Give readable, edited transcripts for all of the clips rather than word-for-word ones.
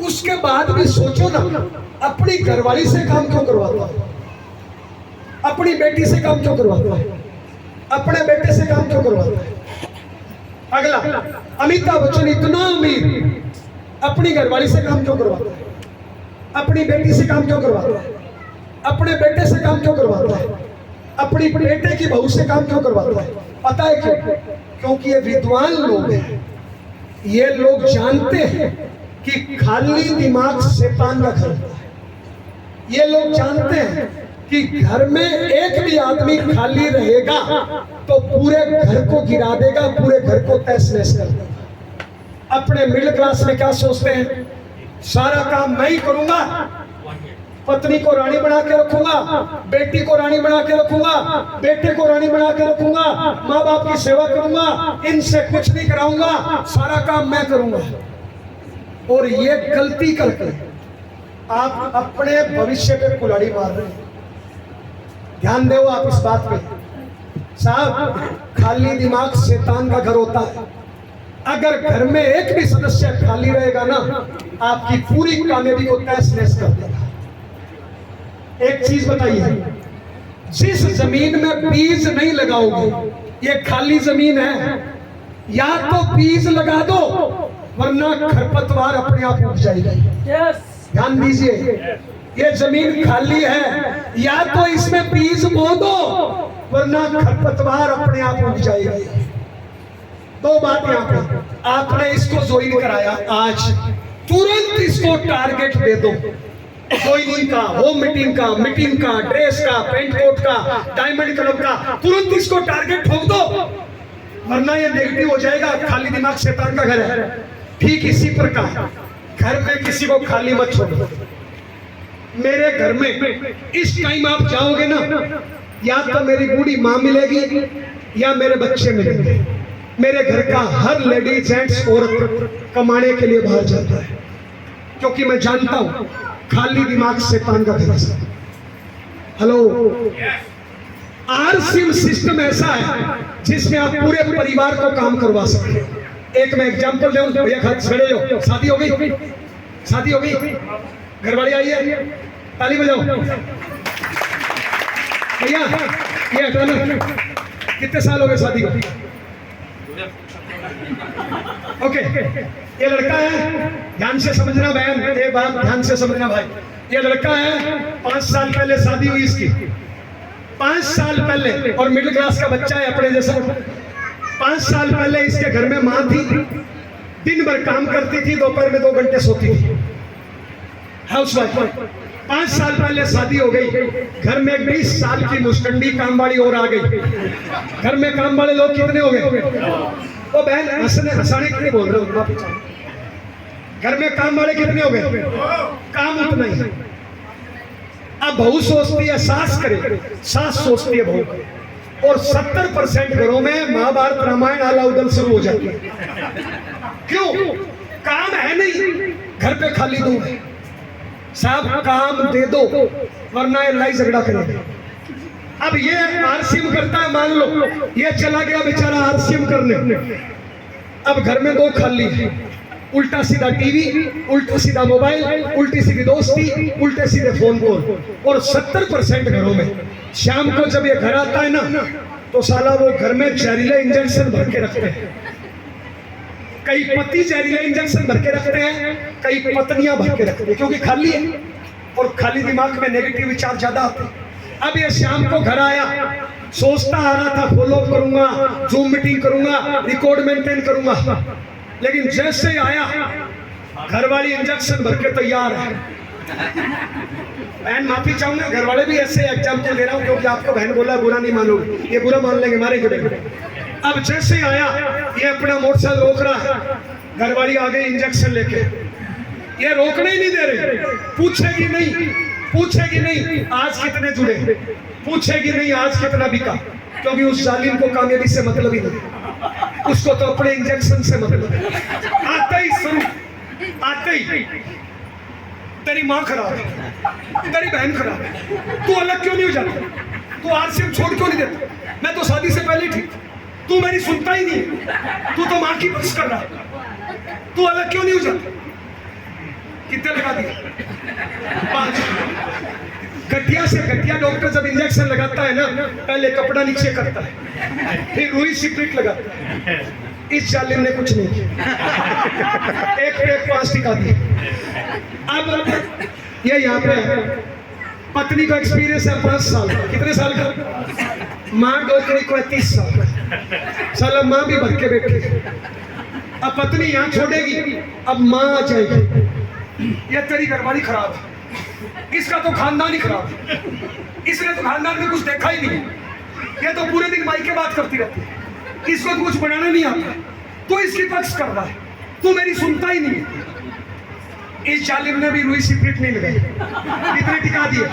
उसके बाद भी सोचो ना, अपनी घरवाली से काम क्यों करवाता है, अपनी बेटी से काम क्यों करवाता है, अपने बेटे से काम क्यों करवाता है। अगला, अमिताभ बच्चन इतना अमीर, अपनी घरवाली से काम क्यों करवाता है, अपनी बेटी से काम क्यों करवाता है, अपने बेटे से काम क्यों करवाता है, अपनी बेटे की बहू से काम क्यों करवाता है। पता है क्यों? क्योंकि ये विद्वान लोग हैं, ये लोग जानते हैं कि खाली दिमाग शैतान का घर होता है। ये लोग जानते हैं कि घर में एक भी आदमी खाली रहेगा तो पूरे घर को गिरा देगा, पूरे घर को तहस नहस कर देगा। अपने मिडिल क्लास में क्या सोचते हैं, सारा काम मैं ही करूंगा, पत्नी को रानी बना के रखूंगा, बेटी को रानी बना के रखूंगा, बेटे को रानी बना के रखूंगा, माँ बाप की सेवा करूंगा, इनसे कुछ नहीं कराऊंगा, सारा काम मैं करूंगा। और ये गलती करके आप अपने भविष्य पे कुल्हाड़ी मार रहे हैं। ध्यान दो आप इस बात पे। साहब, खाली दिमाग शैतान का घर होता है। अगर घर में एक भी सदस्य खाली रहेगा ना, आपकी पूरी कामयाबी को तहस नहस कर देगा। एक चीज बताइए, जिस जमीन में बीज नहीं लगाओगे, ये खाली जमीन है, या तो बीज लगा दो वरना खरपतवार अपने आप उग जाएगी। ध्यान दीजिए, ये जमीन खाली है, या तो इसमें बीज बो दो वरना खरपतवार अपने आप उग जाएगी। दो बात यहाँ पे, आपने इसको ज्वाइन कराया, आज तुरंत इसको टारगेट दे दो, ज्वाइनिंग का, होम मीटिंग का, ड्रेस का, पेंट कोट का, डायमंड क्लब का, तुरंत इसको टारगेट ठोक दो वरना ये नेगेटिव हो जाएगा। खाली दिमाग शैतान का घर है। ठीक इसी प्रकार घर में किसी को खाली मत छोड़ो। मेरे घर में इस टाइम आप जाओगे ना, या तो मेरी बूढ़ी माँ मिलेगी या मेरे बच्चे मिलेंगे। मेरे घर का हर लेडी जेंट्स औरत कमाने के लिए बाहर जाता है, क्योंकि मैं जानता हूं खाली दिमाग शैतान का घर है। हेलो, आरसीएम सिस्टम ऐसा है जिसमें आप पूरे परिवार को काम करवा सकते हैं। एक मैं एग्जांपल दूं, भैया खड़े हो, शादी हो गई, शादी हो गई, घरवाली आई है, ताली बजाओ भैया। ये हटाना, कितने साल हो गए शादी को? ओके, ये लड़का है, ध्यान से समझना बहन, ये बात ध्यान से समझना भाई। ये लड़का है, 5 साल पहले शादी हुई इसकी, 5 साल पहले, और मिडिल क्लास का बच्चा है अपने जैसा। 5 साल पहले इसके घर में माँ थी, दिन भर काम करती थी, दोपहर में 2 घंटे सोती थी, हाउसवाइफ। 5 साल पहले शादी हो गई, घर में 20 साल की मुस्टंडी काम वाली और आ गई। घर में काम वाले लोग कितने हो गए? वो बहन हंसाने के लिए बोल रहे हो, घर में काम वाले कितने हो गए? काम उतना ही। अब बहू सोचती है सास करे, सास सोचती है बहू, और 70% घरों में महाभारत रामायण आला उदल शुरू हो जाती है। क्यों? काम है नहीं, घर पे खाली दो। साहब, काम दे दो वरना ये लड़ाई झगड़ा करेगा। अब ये आरसीएम करता है, मान लो ये चला गया बेचारा आरसीएम करने, अब घर में 2 खाली है, उल्टा सीधा टीवी, उल्टा सीधा मोबाइल, उल्टी सीधी दोस्ती, उल्टे सीधे फोन कॉल। और 70% घरों में शाम को जब ये घर आता है ना, तो साला वो घर में जहरीले इंजेक्शन भर के रखते हैं। कई पति जहरीले इंजेक्शन भर के रखते हैं, कई पत्नियां भर के रखते हैं, क्योंकि खाली है और खाली दिमाग में नेगेटिव विचार ज्यादा आते हैं। अब ये शाम को घर आया, सोचता आ रहा था फॉलो करूंगा, जूम मीटिंग करूंगा, रिकॉर्ड मेंटेन करूंगा, लेकिन जैसे ही आया घर वाली इंजेक्शन भर के तैयार है। बहन माफी चाहूंगा, घर वाले भी ऐसे एग्जाम्पल दे रहा हूं क्योंकि आपको बहन बोला बुरा नहीं मानोगे, ये बुरा मान लेंगे, मारेंगे। अब जैसे ही आया, ये अपना मोटरसाइकिल रोक रहा है, घर वाली आ गई इंजेक्शन लेके, ये रोकने ही नहीं दे रहे। पूछेगी नहीं आज कितने जुड़े, पूछेगी नहीं आज कितना बिका, क्योंकि उस जालिम को कामयाबी से मतलब ही नहीं, उसको तो अपने इंजेक्शन से मतलब है। आते ही तेरी माँ खराब है, तेरी बहन खराब है, तू अलग क्यों नहीं हो जाता, तू आरसीएम छोड़ क्यों नहीं देता, मैं तो शादी से पहले ही ठीक, तू मेरी सुनता ही नहीं, तू तो माँ की बस कर रहा, तू अलग क्यों नहीं हो जाता, इंजेक्शन लगाता है ना, पहले कपड़ा नीचे करता है, फिर रुई सिपरेट लगाता है। इस जालिम ने कुछ नहीं किया, एक पे 5 टिका दिए। अब ये यहाँ पे पत्नी का एक्सपीरियंस है 5 साल का। कितने साल का? माँ डोकरी को 30 साल का। साला माँ भी भर के बैठी। अब पत्नी यहाँ छोड़ेगी, अब माँ आ जाएगी। ये तेरी घरवाली खराब है, इसका तो खानदान ही खराब है, इसने तो खानदान में कुछ देखा ही नहीं, ये तो पूरे दिन माई के बात करती रहती है, इसको तो कुछ बनाना नहीं आता, तो इसकी पक्ष कर रहा है, तू मेरी सुनता ही नहीं है। इस जालिम ने भी रुई सिपरेट नहीं लगाई, कितने टिका दिए।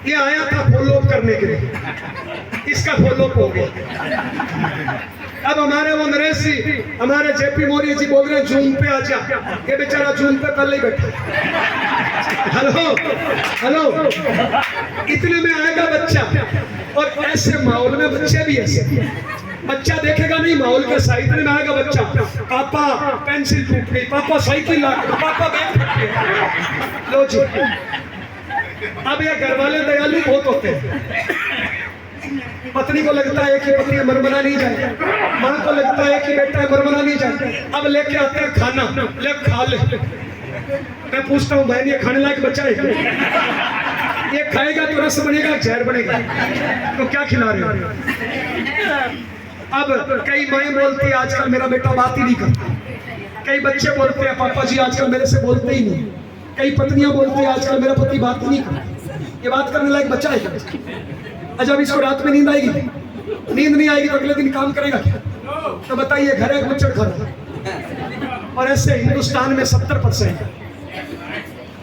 ये आया था फॉलो अप करने के लिए, इसका फॉलो अप हो गया। अब हमारे वो नरेश जी, हमारे जेपी मौर्य जी बोल रहे हैं जूम पे आजा, ये बेचारा जूम पे कल ही बैठा। हेलो हेलो, इतने में आएगा बच्चा, और ऐसे माहौल में बच्चे भी ऐसे, बच्चा देखेगा नहीं माहौल के साथ, इतने में आएगा बच्चा, पापा पेंसिल टूट गई, पापा साइकिल ला, पापा बैग फट गया। लो जी, अब ये घर वाले दयालु बहुत होते हैं। पत्नी को लगता है कि पत्नी मरमरा नहीं जाए, माँ को लगता है कि बेटा मरमरा नहीं जाए, अब लेके आते हैं खाना, ले खा ले। मैं पूछता हूँ बहन, ये खाने लायक बच्चा है? ये खाएगा तो रस बनेगा, जहर बनेगा, तो क्या खिला रहे हो? अब कई माएँ बोलती है आजकल मेरा बेटा बात ही नहीं करता, कई बच्चे बोलते हैं पापा जी आजकल मेरे से बोलते ही नहीं, कई पत्नियां बोलती है आजकल मेरा पति बात ही नहीं करता। ये बात करने लायक बच्चा है क्या? जब इसको रात में नींद आएगी, नींद नहीं आएगी तो अगले दिन काम करेगा क्या? तो बताइए, घर है बच्चड़ घर, और ऐसे हिंदुस्तान में 70%,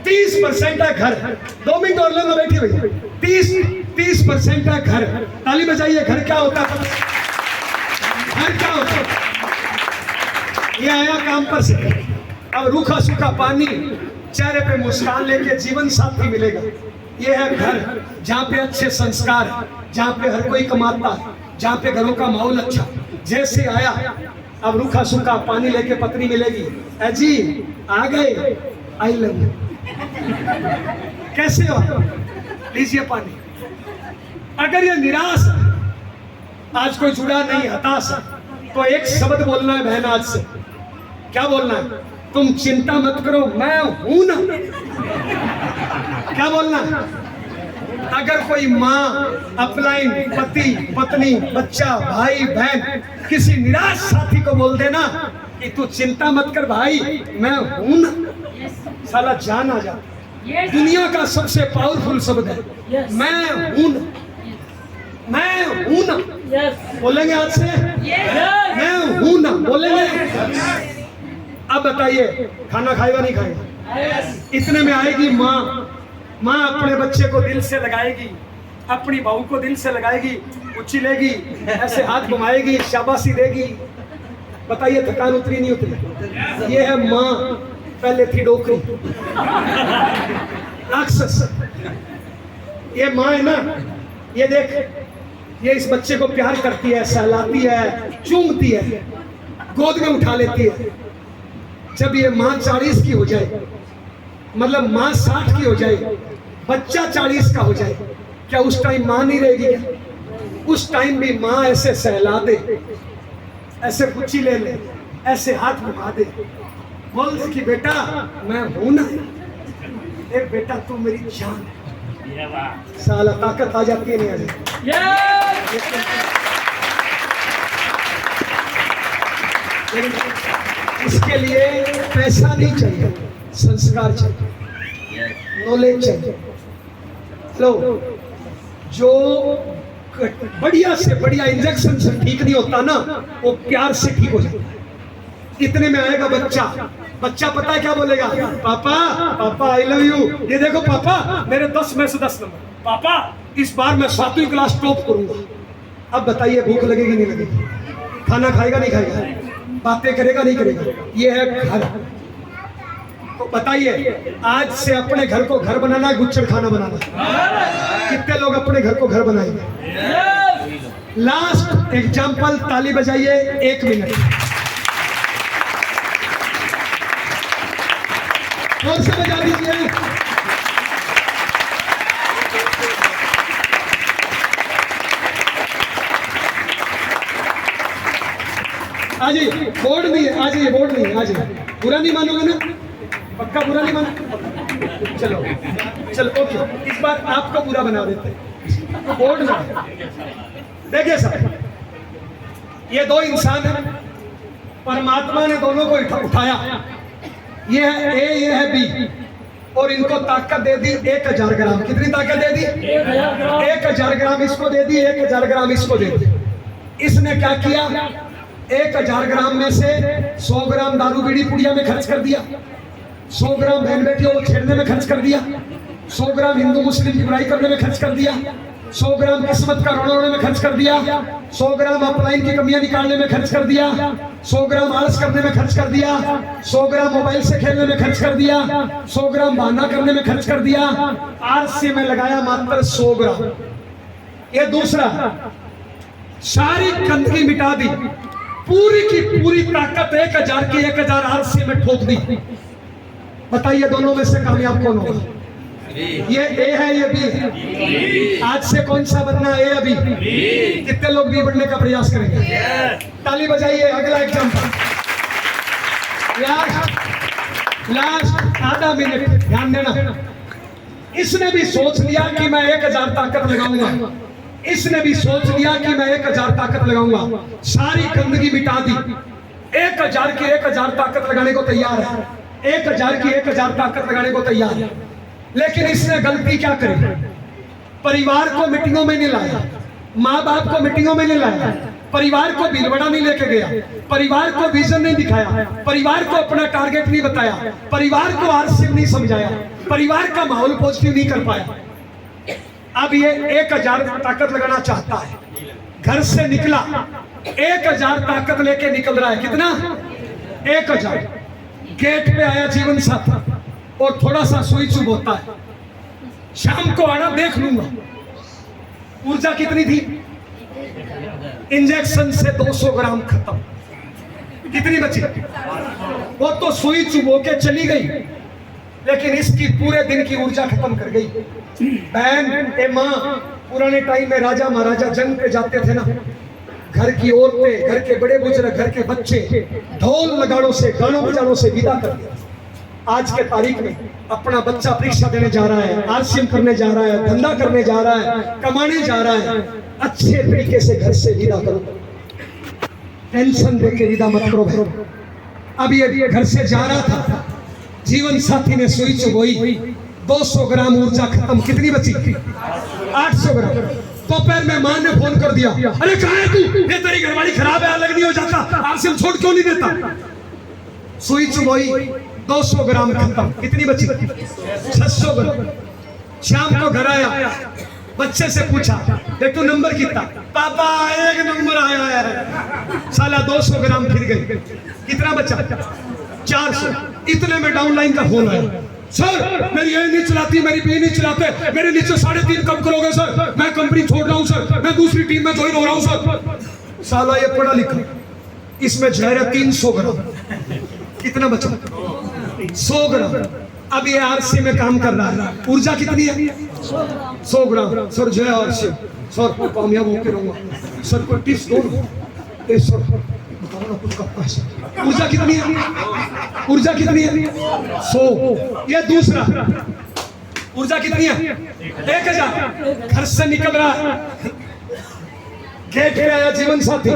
30% है घर। 2 मिनट और लोग बैठी हुई, 30% है घर। ताली बजाइए। घर क्या होता है? घर क्या होता है? ये आया काम पर से, अब रूखा सूखा पानी, चेहरे पे मुस्कान लेके जीवन साथी मिलेगा। ये है घर, जहाँ पे अच्छे संस्कार, जहाँ पे हर कोई कमाता, जहाँ पे घरों का माहौल अच्छा। जैसे आया, अब रूखा सूखा पानी लेके पत्नी मिलेगी, ए जी आ गए, आई लव यू, कैसे हो, लीजिए पानी। अगर ये निराश, आज कोई जुड़ा नहीं, हताश, तो एक शब्द बोलना है बहन आज से। क्या बोलना है? तुम चिंता मत करो, मैं हूं ना। क्या बोलना? अगर कोई माँ अपलाइन, पति पत्नी, बच्चा, भाई बहन किसी निराश साथी को बोल देना कि तू चिंता मत कर भाई, मैं हूं ना, साला जान आ जा। दुनिया का सबसे पावरफुल शब्द है मैं हूं ना, मैं हूं ना। बोलेंगे आज से मैं हूं ना, बोलेंगे। अब बताइए, खाना खाएगा नहीं खाएगा? इतने में आएगी माँ, माँ अपने बच्चे को दिल से लगाएगी, अपनी बहू को दिल से लगाएगी, उछलेगी, ऐसे हाथ घुमाएगी, शाबाशी देगी। बताइए थकान उतरी नहीं उतरी? ये है माँ। पहले थी डोकरी, राक्षस। ये माँ है ना, ये देख, ये इस बच्चे को प्यार करती है, सहलाती है, चूमती है, गोद में उठा लेती है। जब ये माँ 40 की हो जाए, मतलब माँ 60 की हो जाए, बच्चा 40 का हो जाए, क्या उस टाइम माँ नहीं रहेगी? उस टाइम भी माँ ऐसे सहला दे, ऐसे कुची ले ले, ऐसे हाथ घुमा दे, बोल दे कि बेटा मैं हूं ना, एक बेटा तू मेरी जान है। साला ताकत आ जाती है, नहीं आ जाती। इसके लिए पैसा नहीं चाहिए, संस्कार चाहिए, नॉलेज चाहिए। लो, जो बढ़िया से बढ़िया इंजेक्शन से ठीक नहीं होता ना, वो प्यार से ठीक हो जाता है। इतने में आएगा बच्चा, बच्चा पता है क्या बोलेगा? पापा पापा आई लव यू। ये देखो पापा, मेरे 10 में से 10 नंबर, पापा इस बार मैं 7वीं क्लास टॉप करूंगा। अब बताइए भूख लगेगी नहीं लगेगी? खाना खाएगा नहीं खाएगा? बातें करेगा नहीं करेगा? ये है घर। तो बताइए, आज से अपने घर को घर बनाना है, गुच्छर खाना बनाना? कितने लोग अपने घर को घर बनाएंगे? लास्ट एग्जाम्पल, ताली बजाइए 1 मिनट और से बजा दीजिए। आज बोर्ड नहीं है, आज ये बोर्ड नहीं है, आज बुरा नहीं मानोगे ना? पक्का बुरा नहीं मानो? चलो चलो ओके, इस बार आपको बुरा बना देते हैं, बोर्ड ना। देखिए सर, ये दो इंसान है, परमात्मा ने दोनों को उठाया, ये है ए, ये है बी, और इनको ताकत दे दी 1000 ग्राम। कितनी ताकत दे दी? 1000 ग्राम इसको दे दी, 1000 ग्राम इसको दे दी। इसने क्या किया? 1000 ग्राम में से 100 ग्राम दारू बीड़ी पुड़िया में खर्च कर दिया, 100 ग्राम बहन बेटियों को छेड़ने में खर्च कर दिया, 100 ग्राम हिंदू मुस्लिम की बुराई करने में खर्च कर दिया, 100 ग्राम किस्मत का रोने में खर्च कर दिया, 100 ग्राम अपलाइन की कमियां निकालने में खर्च कर दिया, 100 ग्राम आलस करने में खर्च कर दिया, 100 ग्राम मोबाइल से खेलने में खर्च कर दिया, 100 ग्राम बहाना करने में खर्च कर दिया। आरसी में लगाया मात्र 100 ग्राम। ये दूसरा, सारी गंदगी मिटा दी, पूरी की पूरी ताकत 1000 की 1000 आरसी में ठोक दी। बताइए दोनों में से कामयाब कौन होगा? ये ए है, ये बी है। आज से कौन सा बनना है? ए या बी? कितने लोग बी बनने का प्रयास करेंगे? ताली बजाइए। अगला एग्जाम्पल, लास्ट आधा मिनट ध्यान देना। इसने भी सोच लिया कि मैं 1000 ताकत लगाऊंगा, इसने भी सोच लिया कि मैं 1000 ताकत लगाऊंगा, सारी गंदगी मिटा दी, 1000 की 1000 ताकत लगाने को तैयार है, 1000 की 1000 ताकत लगाने को तैयार है। लेकिन इसने गलती क्या करी? परिवार को मीटिंगों में नहीं लाया, माँ बाप को मीटिंगों में नहीं लाया, परिवार को भीलवाड़ा नहीं लेके गया, परिवार को विजन नहीं दिखाया, परिवार को अपना टारगेट नहीं बताया, परिवार को आरसीएम नहीं समझाया, परिवार का माहौल पॉजिटिव नहीं कर पाया। अब ये 1000 ताकत लगाना चाहता है, घर से निकला 1000 ताकत लेके निकल रहा है। कितना? 1000। गेट पे आया जीवन साथी और थोड़ा सा सुई चुभ होता है, शाम को आना देख लूंगा। ऊर्जा कितनी थी? इंजेक्शन से 200 ग्राम खत्म। कितनी बची? वो तो सुई चुभ होके चली गई, लेकिन इसकी पूरे दिन की ऊर्जा खत्म कर गई। बहन ए माँ, पुराने टाइम में राजा महाराजा जंग पे जाते थे ना, घर की औरतें, घर के बड़े बुजुर्ग, घर के बच्चे ढोल लगाड़ों से, गानों बजानों से विदा कर दिया। आज के तारीख में अपना बच्चा परीक्षा देने जा रहा है, आरसीएम करने जा रहा है, धंधा करने जा रहा है, कमाने जा रहा है, अच्छे तरीके से घर से विदा करो, टेंशन देके विदा मत करो। अब ये घर से जा रहा था, जीवन साथी ने सुई चुभोई, 200 ग्राम ऊर्जा खत्म। कितनी बची? 800 ग्राम। दोपहर में मां ने फोन कर दिया, अरे कहाँ है तू? ये तेरी घरवाली खराब है, अलग नहीं हो जाता, आरसीएम छोड़ क्यों नहीं देता? सुई चुभोई, 200 ग्राम खत्म। कितनी बची? 600 ग्राम। शाम को घर आया, बच्चे से पूछा, देख तू नंबर कितना? पापा 1 नंबर आया है। साला 200 ग्राम फिर गए। कितना बचा? 400। इतने में डाउनलाइन का फोन आया, सर मेरी ये नहीं चलाती, मेरी बी नहीं चलाते, मेरे नीचे 3.5 कम करोगे सर? मैं कंपनी छोड़ रहा हूँ सर, मैं दूसरी टीम में ज्वाइन हो रहा हूँ सर। साला ये पढ़ा लिखा, इसमें जहर है 300 ग्राम। कितना बचा? 100 ग्राम। अब ये आरसी में काम कर रहा है, ऊर्जा कितनी है? 100 ग्राम। सर जय आरसी, सर कामयाब होकर रहूंगा सर, कोई टिप्स दो ना सर, बताओ ना कुछ करता है। ऊर्जा कितनी है? ऊर्जा कितनी है? 100। ये दूसरा, ऊर्जा कितनी है? 1000। घर से निकल रहा है, गेट पे आया जीवन साथी,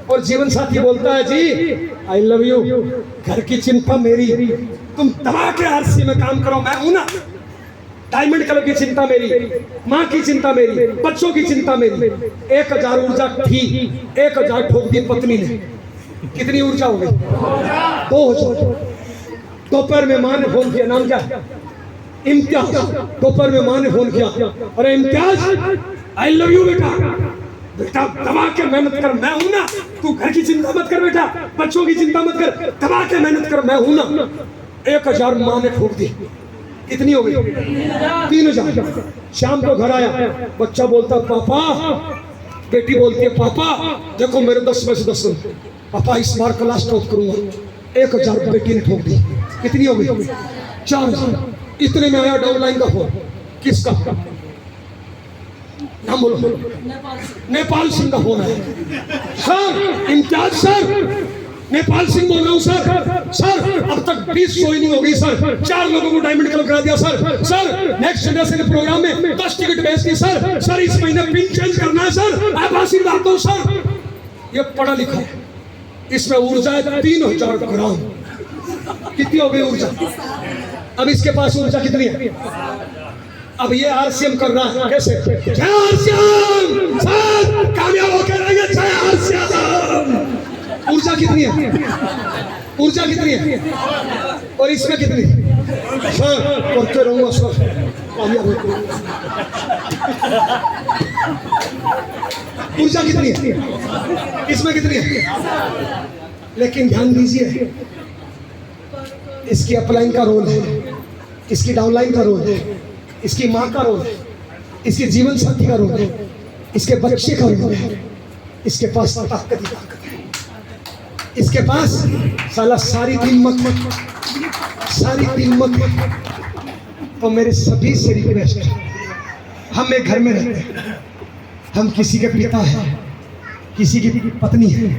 और जीवन साथी बोलता है, जी आई लव यू, घर की चिंता मेरी, तुम दबा के आरसी में काम करो, मैं हूं ना। डायमंड कलर की चिंता मेरी, माँ की चिंता मेरी, बच्चों की चिंता मेरी। 1000 ऊर्जा थी, 1000 ठोक दी पत्नी ने। कितनी ऊर्जा हो गई? 2000। दोपहर में माँ ने फोन किया, नाम क्या? इम्तियाज। दोपहर में माँ ने फोन किया, अरे इम्तियाज आई लव यू बेटा, बेटा दबा के मेहनत कर, मैं हूं ना, तू घर की चिंता मत कर बेटा, बच्चों की चिंता मत कर, दबा के मेहनत कर, मैं हूं ना। 1000 माँ ने ठोक दी। कितनी हो गई? 3000। शाम को घर आया, बच्चा बोलता पापा, बेटी बोलती है पापा देखो मेरे 10 में से 10 पापा इस बार क्लास टॉप करूंगा। 1000 बेटी ने ठोक दी। कितनी हो गई? 4000। इतने में आया डाउनलाइन का फोन। किसका? नाम बोलो। नेपाल सिंह का फोन है। सर इम्तियाज सर, नेपाल सिंह बोल रहा हूँ सर। सर अब तक 20 शोई नहीं हो गई सर, 4 लोगों को डायमंड क्लब करा दिया sir. Sir next generation program में 10 टिकट बेच दी सर। सर इस महीने पिन चेंज करना है सर, आप आशीर्वाद दो सर। ये पढ़ा लिखा है, इसमें ऊर्जा है 3000 ग्राम। कितनी हो गई ऊर्जा? अब इसके पास ऊर्जा कितनी है? अब ये आरसीएम कर रहा है कैसे? जय आरसीएम सर, कामयाब होकर रहेंगे। जय आरसीएम। ऊर्जा कितनी है? ऊर्जा कितनी है? और इसमें कितनी? सर करते रहूंगा सर, कामयाब होकर। ऊर्जा कितनी है? इसमें कितनी है? लेकिन ध्यान दीजिए, इसकी अपलाइन का रोल है, इसकी डाउनलाइन का रोल है, इसकी माँ का रोल है, इसके जीवन साथी का रोल है, इसके बच्चे का रोल है। इसके पास ताकत ही ताकत है। इसके पास साला सारी कीमत। तो मेरे सभी से रिक्वेस्ट, हम एक घर में रहते हैं, हम किसी के पिता हैं, किसी की पत्नी है,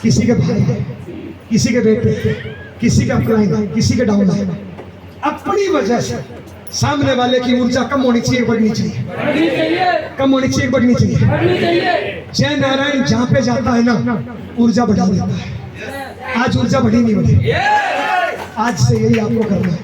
किसी के भाई है, किसी के बेटे, किसी का अपलाइन, किसी के डाउनलाइन। अपनी वजह से सामने वाले की ऊर्जा कम होनी चाहिए, बढ़नी चाहिए? कम होनी चाहिए, बढ़नी चाहिए? जय नारायण जहाँ पे जाता है ना, ऊर्जा बढ़ा देता है। आज ऊर्जा बढ़ी नहीं बढ़ी, आज से यही आपको करना है।